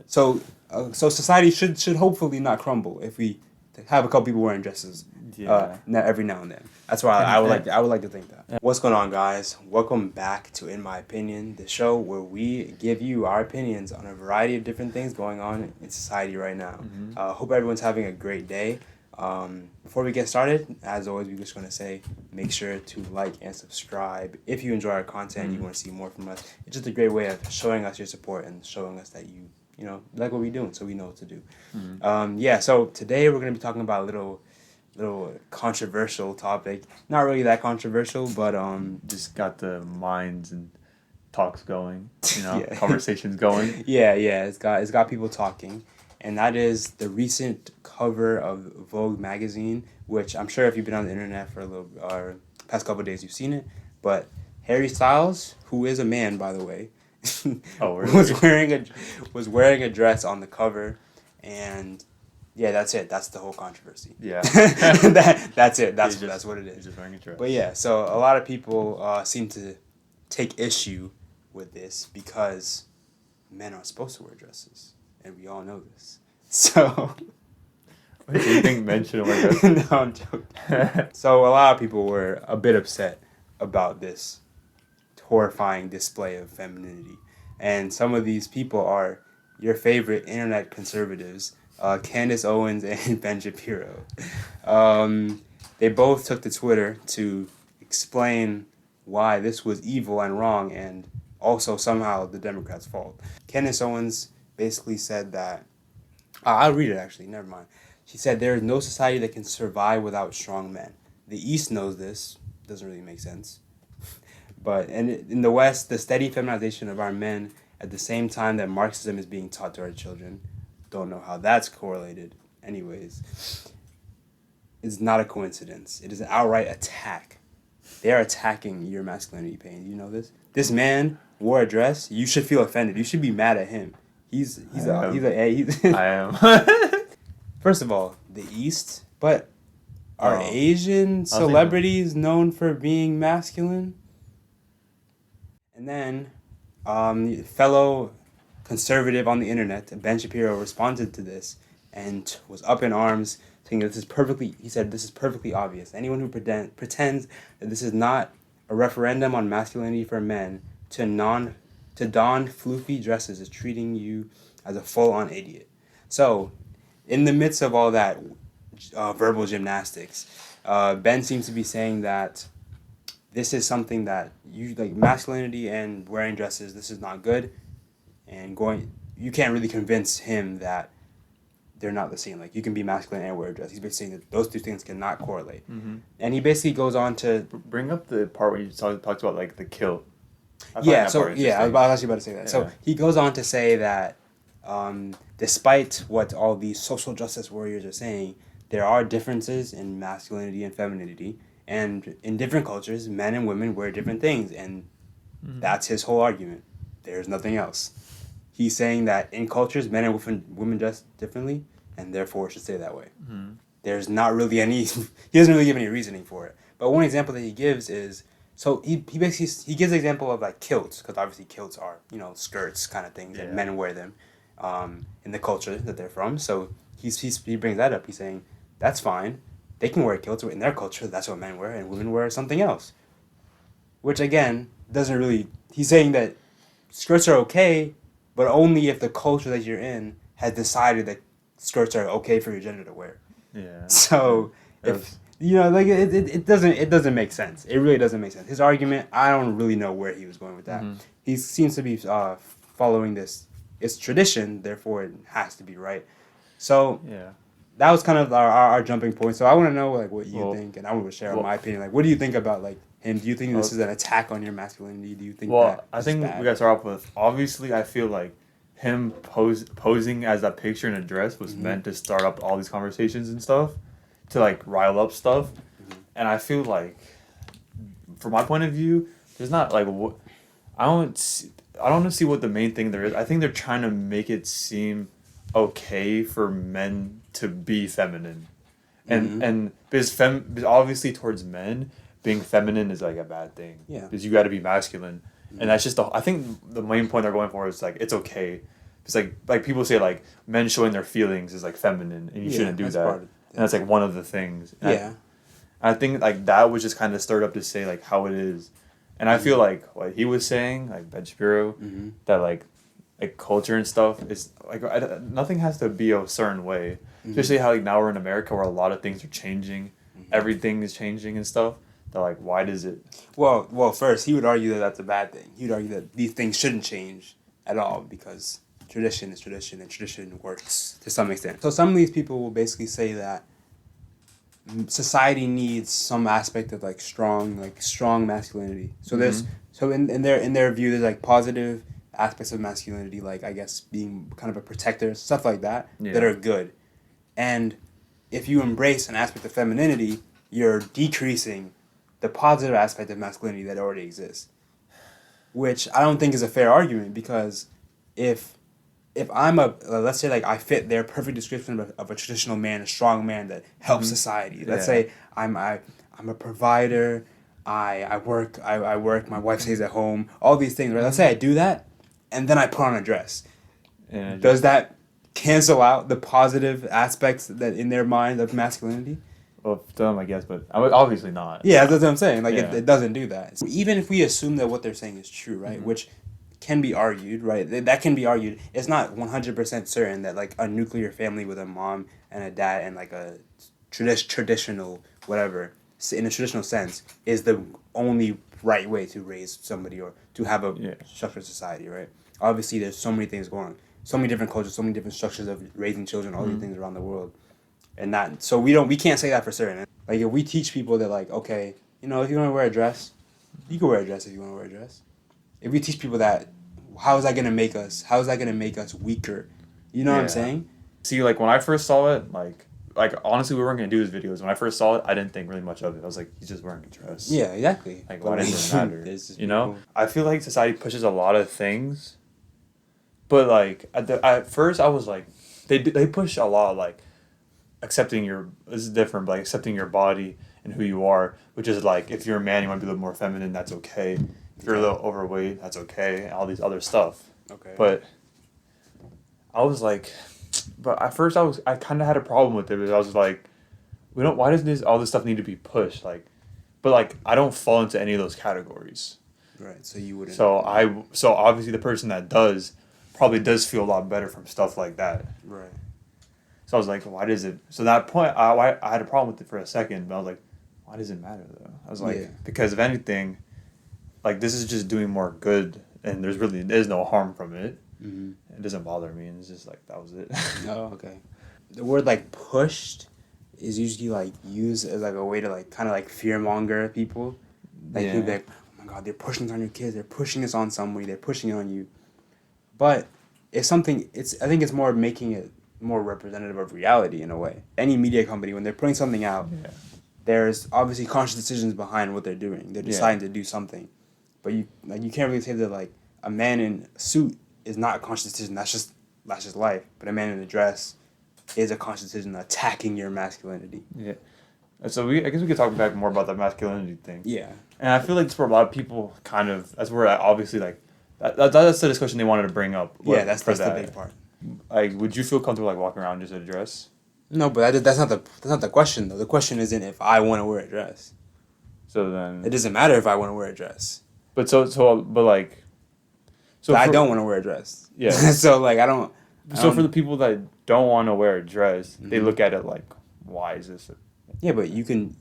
So society should hopefully not crumble if we have a couple people wearing dresses. Every now and then. That's why I would like to think that. Yeah. What's going on, guys? Welcome back to In My Opinion, the show where we give you our opinions on a variety of different things going on in society right now. Hope everyone's having a great day. Before we get started, as always, we're just going to say, make sure to like and subscribe. If you enjoy our content and you want to see more from us, it's just a great way of showing us your support and showing us that you like what we're doing, so we know what to do. So today we're going to be talking about a little controversial topic. Not really that controversial, but just got the minds and talks going, conversations going. It's got people talking, and that is the recent cover of Vogue magazine, which I'm sure if you've been on the internet for past couple of days, you've seen it. But Harry Styles, who is a man, by the way, really? was wearing a dress on the cover, and yeah, that's it. That's the whole controversy. Yeah, that's it. That's what it is. He's just wearing a dress. But yeah, so a lot of people seem to take issue with this because men aren't supposed to wear dresses, and we all know this. So. Do you think men shouldn't wear dresses? No, I'm joking. So a lot of people were a bit upset about this horrifying display of femininity, and some of these people are your favorite internet conservatives, Candace, Owens, and Ben Shapiro. They both took to Twitter to explain why this was evil and wrong, and also somehow the Democrats' fault. Candace Owens basically said that I'll read it actually. Never mind. She said there is no society that can survive without strong men. The East knows this. Doesn't really make sense. But in the West, the steady feminization of our men at the same time that Marxism is being taught to our children, don't know how that's correlated. Anyways, it's not a coincidence. It is an outright attack. They are attacking your masculinity pain. You know this? This man wore a dress. You should feel offended. You should be mad at him. I am. First of all, the East, but are Asian celebrities known for being masculine? And then, fellow conservative on the internet, Ben Shapiro, responded to this and was up in arms, saying that this is perfectly obvious. Anyone who pretends that this is not a referendum on masculinity for men to don floofy dresses is treating you as a full-on idiot. So, in the midst of all that verbal gymnastics, Ben seems to be saying that this is something that you like, masculinity and wearing dresses, this is not good, and you can't really convince him that they're not the same. Like, you can be masculine and wear a dress. He's basically saying that those two things cannot correlate. And he basically goes on to bring up the part where you talked about like the kilt. I was actually about to say that. Yeah. So he goes on to say that despite what all these social justice warriors are saying, there are differences in masculinity and femininity. And in different cultures, men and women wear different things, and that's his whole argument. There's nothing else. He's saying that in cultures, men and women dress differently, and therefore it should stay that way. There's not really any... he doesn't really give any reasoning for it. But one example that he gives is... So he gives the example of like kilts, because obviously kilts are, skirts kind of things, and men wear them in the culture that they're from. So he brings that up. He's saying, that's fine. They can wear kilts in their culture. That's what men wear, and women wear something else. Which, again, doesn't really... He's saying that skirts are okay, but only if the culture that you're in has decided that skirts are okay for your gender to wear. Yeah. So, it doesn't make sense. It really doesn't make sense. His argument, I don't really know where he was going with that. He seems to be following this. It's tradition, therefore it has to be right. So... yeah. That was kind of our jumping point. So I want to know like what you think, and I want to share my opinion. Like, what do you think about like him? Do you think this is an attack on your masculinity? Do you think? I think we gotta start off with, obviously I feel like him posing as that picture in a dress was meant to start up all these conversations and stuff, to like rile up stuff, and I feel like, from my point of view, there's not like I don't see what the main thing there is. I think they're trying to make it seem okay for men to be feminine, and because obviously towards men being feminine is like a bad thing. Yeah, because you got to be masculine, and that's just I think the main point they're going for is like it's okay It's like people say like men showing their feelings is like feminine and you shouldn't do that. And that's like one of the things. And I think like that was just kind of stirred up to say like how it is. And I feel like what he was saying, like Ben Shapiro, that like culture and stuff is like nothing has to be a certain way. Especially how like now we're in America where a lot of things are changing, everything is changing and stuff. That like why does it? Well, first he would argue that that's a bad thing. He would argue that these things shouldn't change at all because tradition is tradition and tradition works to some extent. So some of these people will basically say that society needs some aspect of like strong masculinity. So there's in their view there's like positive aspects of masculinity, like I guess being kind of a protector, stuff like that that are good. And if you embrace an aspect of femininity, you're decreasing the positive aspect of masculinity that already exists. Which I don't think is a fair argument because if I'm let's say like I fit their perfect description of a traditional man, a strong man that helps society. Let's say I'm a provider, I work, my wife stays at home, all these things, right? Let's say I do that and then I put on a dress. Does that cancel out the positive aspects that in their mind of masculinity? Well, for them, I guess, but obviously not. Yeah, that's what I'm saying. Like, it doesn't do that. So even if we assume that what they're saying is true, right, which can be argued, right, that can be argued. It's not 100% certain that, like, a nuclear family with a mom and a dad and, like, a traditional whatever, in a traditional sense, is the only right way to raise somebody or to have a structured society, right? Obviously, there's so many things going on. So many different cultures, so many different structures of raising children, all these things around the world. And that, so we can't say that for certain. Like, if we teach people that, like, okay, you know, if you want to wear a dress, you can wear a dress if you want to wear a dress. If we teach people that, how is that going to make us weaker? You know what I'm saying? See, like, when I first saw it, like honestly, we weren't going to do these videos. When I first saw it, I didn't think really much of it. I was like, he's just wearing a dress. Yeah, exactly. Like, why does it matter? You know? I feel like society pushes a lot of things, but, like, at first I was like, they push a lot, like, accepting this is different, but like accepting your body and who you are, which is like if you're a man you want to be a little more feminine, that's okay. If you're a little overweight, that's okay, and all these other stuff. Okay. But I was like, but at first I kind of had a problem with it because I was like, why does all this stuff need to be pushed? Like, but like I don't fall into any of those categories. Right. So you wouldn't. So obviously the person that does probably does feel a lot better from stuff like that. Right. So I was like, why does it... So that point, I had a problem with it for a second, but I was like, why does it matter, though? I was like, because if anything, like, this is just doing more good, and there's no harm from it. Mm-hmm. It doesn't bother me, and it's just like, that was it. Oh, okay. The word, like, pushed is usually, like, used as, like, a way to, like, kind of, like, fearmonger people. Like, you'd be like, oh, my God, they're pushing this on your kids, they're pushing this on somebody, they're pushing it on you. But I think it's more making it more representative of reality in a way. Any media company, when they're putting something out, there's obviously conscious decisions behind what they're doing. They're deciding to do something, but you can't really say that like a man in a suit is not a conscious decision. That's just life. But a man in a dress is a conscious decision attacking your masculinity. Yeah. So I guess we could talk back more about the masculinity thing. Yeah. And I feel like it's where a lot of people kind of that's where obviously like that's the discussion they wanted to bring up. Yeah, that's the big part. Like, would you feel comfortable like walking around just in a dress? No, but that's not the question though. The question isn't if I want to wear a dress. So then it doesn't matter if I want to wear a dress. But I don't want to wear a dress. Yeah. So like I don't. So for the people that don't want to wear a dress, they look at it like, why is this? Yeah, but you can,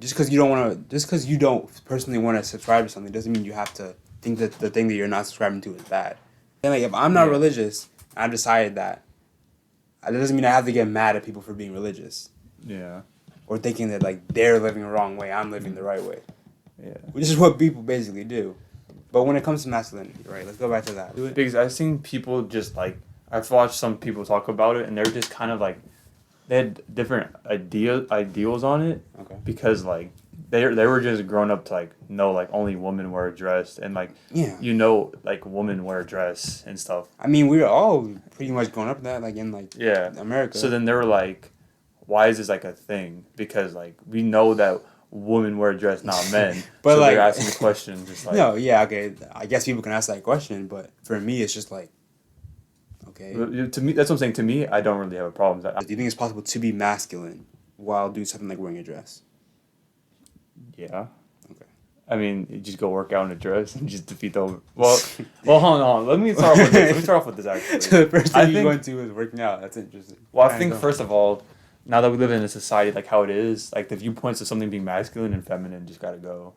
just because you don't personally want to subscribe to something doesn't mean you have to think that the thing that you're not subscribing to is bad. And like if I'm not religious, I've decided that doesn't mean I have to get mad at people for being religious. Yeah. Or thinking that like they're living the wrong way, I'm living the right way. Yeah. Which is what people basically do. But when it comes to masculinity, right? Let's go back to that. Because I've seen people just like I've watched some people talk about it, and they're just kind of like they had different ideals on it. Okay. Because like they were just grown up to like know like only women wear a dress and like like women wear a dress and stuff. I mean, we were all pretty much grown up to that like in like America. So then they were like, why is this like a thing? Because like we know that women wear a dress, not men. But so like they're asking the question, just like no, yeah, okay. I guess people can ask that question, but for me, it's just like, Okay. To me, that's what I'm saying. To me, I don't really have a problem with that. Do you think it's possible to be masculine while doing something like wearing a dress? Yeah. Okay. I mean, you just go work out in a dress and just defeat the. Well, hold on. Let me start off with this. Actually. So the first thing you go into is working out. That's interesting. Well, I think first of all, now that we live in a society like how it is, like the viewpoints of something being masculine and feminine just gotta go.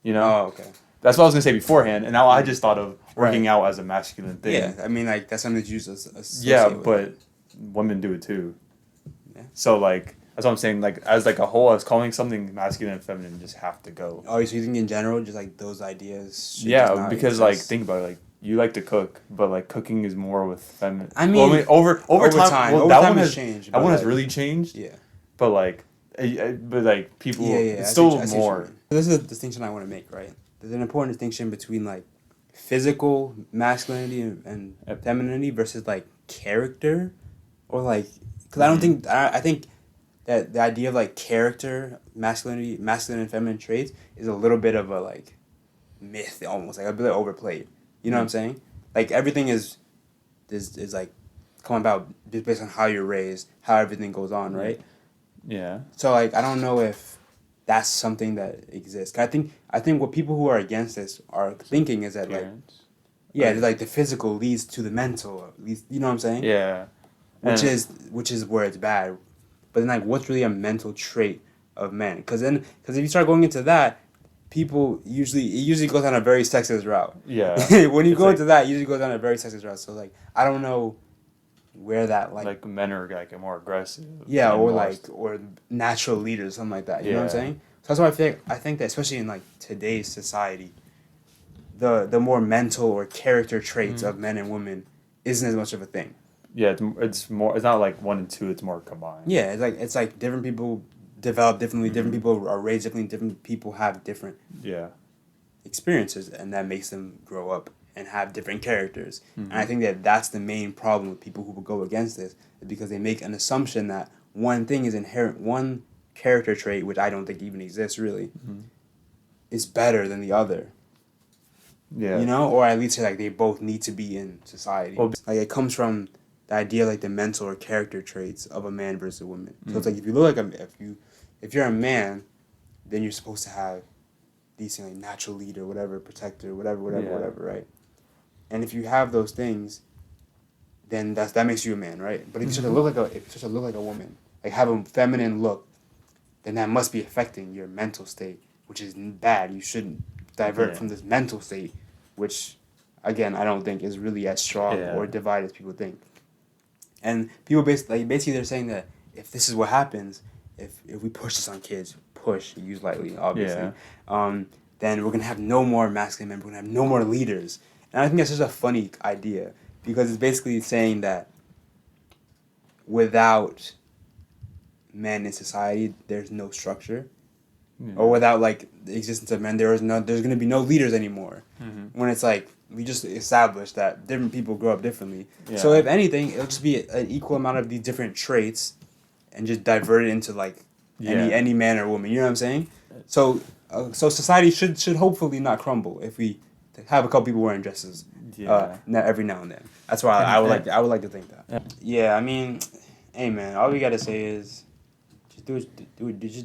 You know. Oh, okay. That's what I was gonna say beforehand, and now I just thought of working out as a masculine thing. Yeah, I mean, like that's something that's used as but women do it too. Yeah. So like that's what I'm saying. Like as like a whole, as calling something masculine and feminine just have to go. Oh, so you think in general, just like those ideas? Should Yeah, just not because exist? like think about it, like you like to cook, but like cooking is more with feminine. I mean, over time, well, that time one has changed. That one has like, really changed. Yeah. But like, people, it's I still see more. This is a distinction I want to make, right? There's an important distinction between like physical masculinity and femininity versus like character, or like because I don't think I think that the idea of like character, masculine and feminine traits is a little bit of a like myth, almost like a bit overplayed. You know what I'm saying? Like everything is like come about just based on how you're raised, how everything goes on, right? Yeah. So like I don't know if that's something that exists. I think what people who are against this are thinking is that like the physical leads to the mental, at least, you know what I'm saying? Yeah. Which is where it's bad. But then like what's really a mental trait of men? Because if you start going into that, it usually goes on a very sexist route. Yeah. When you go into that, it usually goes on a very sexist route. So like I don't know where that like men are like more aggressive. Yeah, or natural leaders, something like that. You know what I'm saying? So that's why I think that especially in like today's society, the more mental or character traits of men and women isn't as much of a thing. Yeah, it's more. It's not like 1 and 2. It's more combined. Yeah, it's like different people develop differently. Different people are raised differently. Different people have different experiences, and that makes them grow up and have different characters. And I think that that's the main problem with people who will go against this, is because they make an assumption that one thing is inherent, one character trait, which I don't think even exists really, is better than the other. Yeah. You know, or at least like they both need to be in society. Well, like it comes from the idea like the mental or character traits of a man versus a woman. So it's like if you look like if you're a man, then you're supposed to have these things like natural leader, whatever, protector, whatever, right? And if you have those things, then that makes you a man, right? But if you start to look like a woman, like have a feminine look, then that must be affecting your mental state, which is bad. You shouldn't divert from this mental state, which, again, I don't think is really as strong or divided as people think. And people basically they're saying that if this is what happens, if we push this on kids, use lightly, obviously, then we're gonna have no more masculine men. We're gonna have no more leaders. And I think that's just a funny idea, because it's basically saying that without men in society, there's no structure, or without like the existence of men, there's going to be no leaders anymore. When it's like we just established that different people grow up differently. So if anything, it'll just be an equal amount of these different traits, and just divert it into like any man or woman. You know what I'm saying? So society should hopefully not crumble if we have a couple people wearing dresses every now and then. That's why I would like to think that. Yeah, I mean, hey man, all we gotta say is just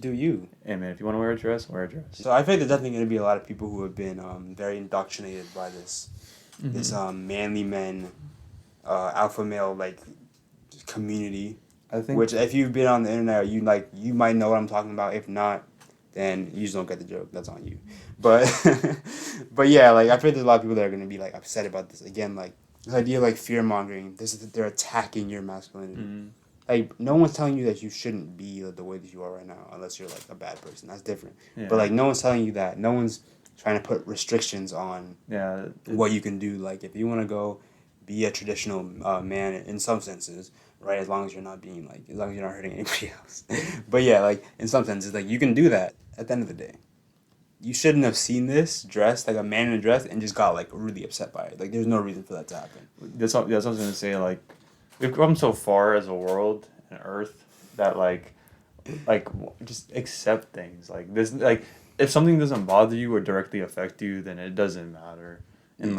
do you. Hey man, if you want to wear a dress, wear a dress. So I think there's definitely going to be a lot of people who have been very indoctrinated by this manly men, alpha male like community. I think, which if you've been on the internet, you might know what I'm talking about. If not, then you just don't get the joke. That's on you. But but yeah, like I feel there's a lot of people that are going to be like upset about this again. Like this idea of like fear mongering. They're attacking your masculinity. Like, no one's telling you that you shouldn't be the way that you are right now, unless you're, like, a bad person. That's different. Yeah. But, like, no one's telling you that. No one's trying to put restrictions on what you can do. Like, if you want to go be a traditional man in some senses, right, as long as you're not hurting anybody else. But, yeah, like, in some senses, like, you can do that at the end of the day. You shouldn't have seen this dressed, like, a man in a dress, and just got, like, really upset by it. Like, there's no reason for that to happen. That's what I was going to say, like, we've come so far as a world and Earth that like just accept things like this. Like if something doesn't bother you or directly affect you, then it doesn't matter. And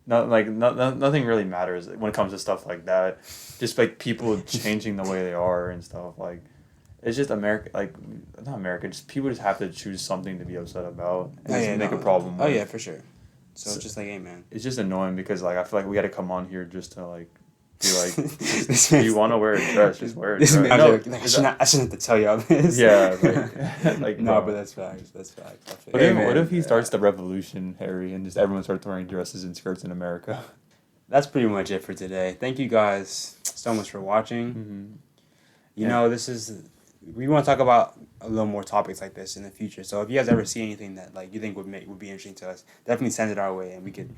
nothing really matters when it comes to stuff like that. Just like people changing the way they are and stuff like. It's just America, like not America. Just people just have to choose something to be upset about and just make a problem. Oh with. yeah, for sure. So it's just like, hey man, it's just annoying because like I feel like we got to come on here just to like be like, if you want to wear a dress, just wear a dress. Man, I shouldn't have to tell y'all this. Yeah, like no, but that's facts. That's facts. What if he starts the revolution, Harry, and just everyone starts wearing dresses and skirts in America? That's pretty much it for today. Thank you guys so much for watching. Mm-hmm. You know, we want to talk about a little more topics like this in the future. So if you guys ever see anything that like you think would be interesting to us, definitely send it our way and we could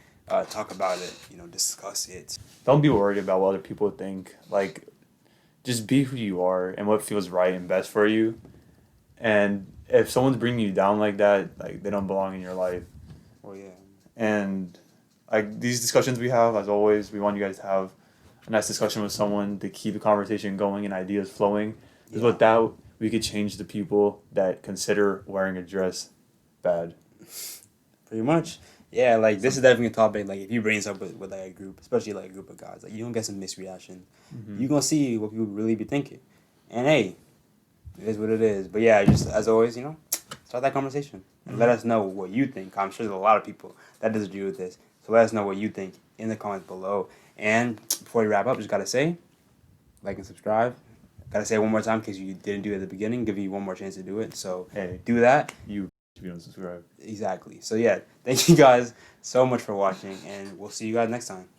talk about it. You know, discuss it. Don't be worried about what other people think. Like, just be who you are and what feels right and best for you. And if someone's bringing you down like that, like they don't belong in your life. Well, yeah. And like these discussions we have, as always, we want you guys to have a nice discussion with someone to keep the conversation going and ideas flowing. Because with that, we could change the people that consider wearing a dress bad. Pretty much. Yeah, like this is definitely a topic. Like if you bring this up with like a group, especially like a group of guys, like you don't get some misreaction. Mm-hmm. You're gonna see what people really be thinking. And hey, it is what it is. But yeah, just as always, you know, start that conversation. And let us know what you think. I'm sure there's a lot of people that disagree with this. So let us know what you think in the comments below. And before we wrap up, just gotta say, like and subscribe. Gotta say it one more time because you didn't do it at the beginning. Give you one more chance to do it. So hey, do that. You don't subscribe. Exactly. So yeah, thank you guys so much for watching, and we'll see you guys next time.